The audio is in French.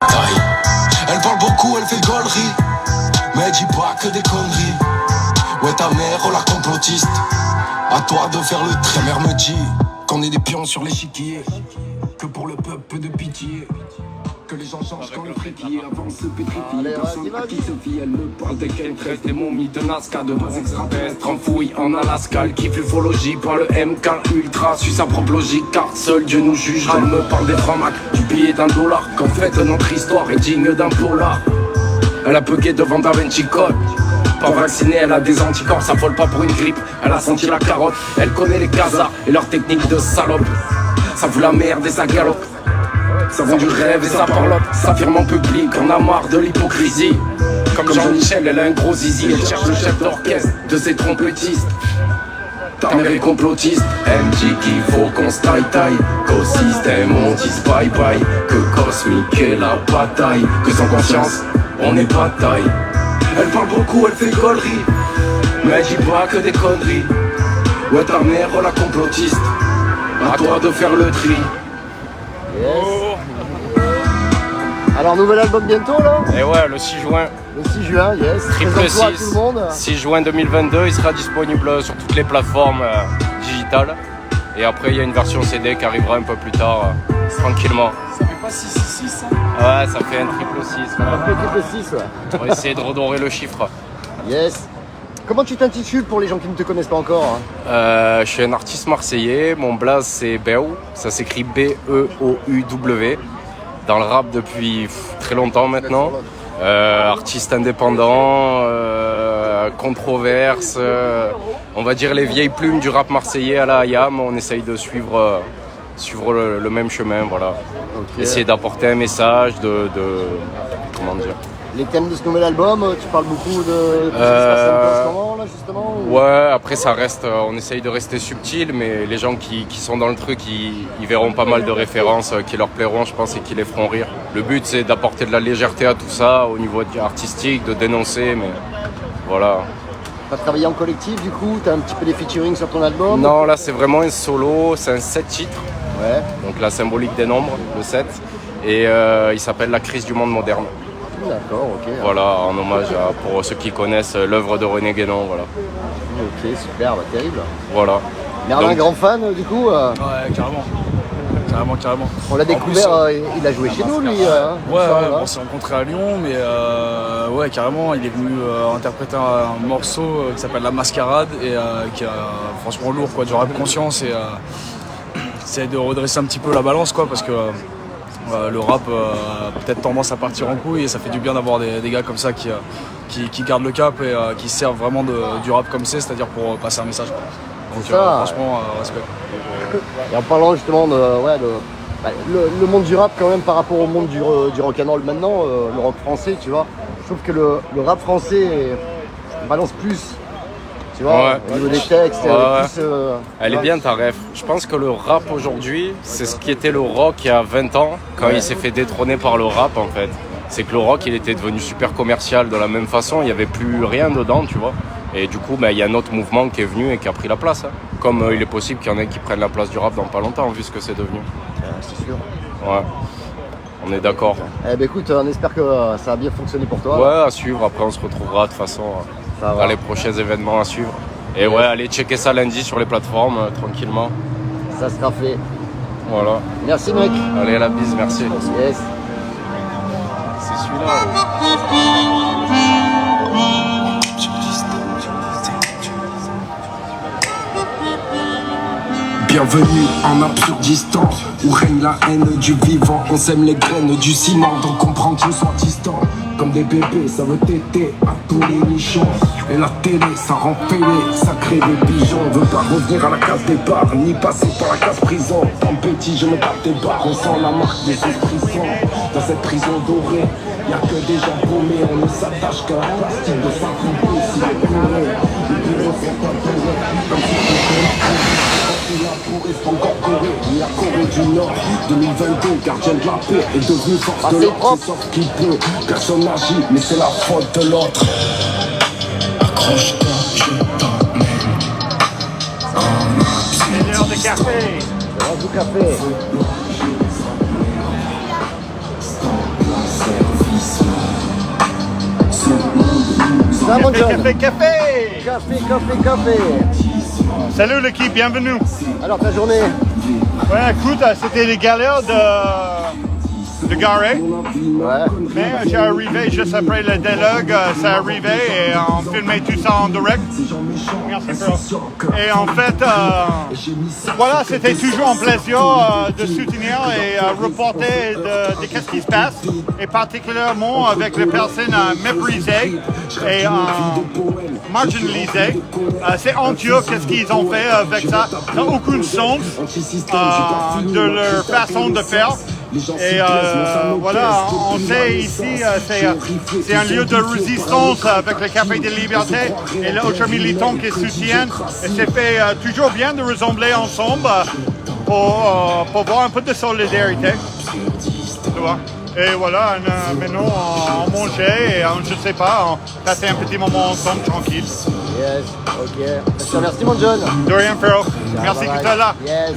Taille. Elle parle beaucoup, elle fait gaulerie, mais elle dit pas que des conneries. Ouais ta mère, oh la complotiste, à toi de faire le tri. Ta mère me dit qu'on est des pions sur l'échiquier, que pour le peuple de pitié, que les gens changent quand le fréquillé avance se pétrifie. Personne à qui se fie, elle me parle des chemtrails, des momies de Nazca, de base extraterrestres enfouis en Alaska. Elle kiffe l'ufologie, pas le MK Ultra, suit sa propre logique car seul Dieu nous jugera. Elle me parle des francs-macs, du billet $1, qu'en fait notre histoire est digne d'un polar. Elle a bugué devant Da Vinci Code. Pas vaccinée, elle a des anticorps, ça vole pas pour une grippe. Elle a senti la carotte, elle connaît les casas et leurs techniques de salope. Ça fout la merde et ça galope. Ça vend du rêve et ça parlote. S'affirme en public, on a marre de l'hypocrisie. Comme Jean-Michel, elle a un gros zizi. Elle cherche le chef d'orchestre de ses trompettistes. Ta mère est complotiste. Elle me dit qu'il faut qu'on se taille-taille, qu'au système on dise bye-bye, que cosmique est la bataille, que sans conscience on n'est pas de taille. Elle parle beaucoup, elle fait gaulerie, mais elle dit pas que des conneries. Ouais ta mère, oh la complotiste, à toi de faire le tri. Yes. Alors nouvel album bientôt là. Et ouais, le 6 juin. Le 6 juin, yes. Triple 6, à tout le monde. 6 juin 2022, il sera disponible sur toutes les plateformes digitales. Et après, il y a une version CD qui arrivera un peu plus tard, tranquillement. Ça fait pas 666 ça? Ouais, ça fait un triple 6. Voilà. Un peu triple 6, ouais. On va essayer de redorer le chiffre. Yes. Comment tu t'intitules pour les gens qui ne te connaissent pas encore hein? Je suis un artiste marseillais, mon blaze c'est Beou, ça s'écrit B-E-O-U-W. Dans le rap depuis très longtemps maintenant. Artiste indépendant, controverse, on va dire les vieilles plumes du rap marseillais à la IAM. On essaye de suivre le même chemin, voilà. Okay. Essayer d'apporter un message comment dire. Les thèmes de ce nouvel album, tu parles beaucoup de ce qui se passe un peu en ce moment là justement ou... Ouais, après ça reste, on essaye de rester subtil, mais les gens qui sont dans le truc, ils verront pas mal de références qui leur plairont, je pense, et qui les feront rire. Le but c'est d'apporter de la légèreté à tout ça, au niveau artistique, de dénoncer, mais voilà. T'as travaillé en collectif du coup, t'as un petit peu des featuring sur ton album? Non, là c'est vraiment un solo, c'est un 7 titres. Ouais. Donc la symbolique des nombres, le 7. Et il s'appelle La crise du monde moderne. D'accord, ok. Voilà, en hommage pour ceux qui connaissent l'œuvre de René Guénon, voilà. Ok, super, bah, terrible. Voilà. Merlin, donc, grand fan du coup Ouais, carrément. Carrément. On l'a découvert, il a joué chez nous lui. Ouais, on s'est rencontrés à Lyon, mais ouais, carrément, il est venu interpréter un morceau qui s'appelle La Mascarade et qui est franchement lourd, quoi, du rap conscience et c'est de redresser un petit peu la balance, quoi, parce que le rap a peut-être tendance à partir en couille et ça fait du bien d'avoir des gars comme ça qui gardent le cap et qui servent vraiment du rap comme c'est-à-dire pour passer un message, quoi. Donc franchement, respect. Et en parlant justement le monde du rap quand même par rapport au monde du rock'n'roll maintenant, le rock français, tu vois, je trouve que le rap français balance plus. Tu vois, au niveau des textes, elle est bien ta ref. Je pense que le rap aujourd'hui, c'est ce qui était le rock il y a 20 ans, quand il s'est fait détrôner par le rap en fait. C'est que le rock, il était devenu super commercial de la même façon, il n'y avait plus rien dedans, tu vois. Et du coup, il y a un autre mouvement qui est venu et qui a pris la place. Hein. Comme il est possible qu'il y en ait qui prennent la place du rap dans pas longtemps, vu ce que c'est devenu. C'est sûr. Ouais. On est d'accord. Eh ben écoute, on espère que ça a bien fonctionné pour toi. Ouais, à suivre. Après, on se retrouvera de toute façon dans les prochains événements à suivre. Et ouais, allez checker ça lundi sur les plateformes, tranquillement. Ça sera fait. Voilà. Merci mec. Allez, à la bise, merci. Yes. C'est celui-là. Bienvenue en Absurdistan, où règne la haine du vivant. On sème les graines du ciment, donc on prend qu'ils soient distants. Comme des bébés, ça veut téter à tous les nichons. Et la télé, ça rend fêlé, ça crée des pigeons. On veut pas revenir à la case départ, ni passer par la case prison. En petit, je me tape des barres, on sent la marque des frissons. Dans cette prison dorée, y'a que des gens paumés. On ne s'attache qu'à la plastique de sa poupée. Si les pleurer, les bureaux sont entourés. Comme si la forêt est encore Corée, la Corée du Nord 2022, gardien de la paix est devenu force de l'autre. Qui sort qui peut, personne n'agit, mais c'est la faute de l'autre. Accroche-toi, je t'emmène. C'est l'heure de café. C'est l'heure du café. Ça, mon John. Café. Salut l'équipe, bienvenue. Alors, ta journée? Ouais, écoute, c'était les galères de garer. Ouais. Mais j'ai arrivé juste après le dialogue, ça arrivait et on filmait tout ça en direct. Merci bro. Et en fait, voilà, c'était toujours un plaisir de soutenir et reporter de qu'est-ce qui se passe, et particulièrement avec les personnes méprisées et marginalisées. C'est honteux qu'est-ce qu'ils ont fait avec ça. Ça n'a aucun sens de leur façon de faire. Et voilà, on sait ici, c'est un lieu de résistance avec le Café de Liberté et les autres militants qui soutiennent. Et c'est fait toujours bien de ressembler ensemble pour voir un peu de solidarité. Tu vois? Et voilà, maintenant on mangeait et je sais pas, on passait un petit moment ensemble tranquille. Yes, ok. Merci mon John. De rien, frérot. Merci que tu es là. Yes.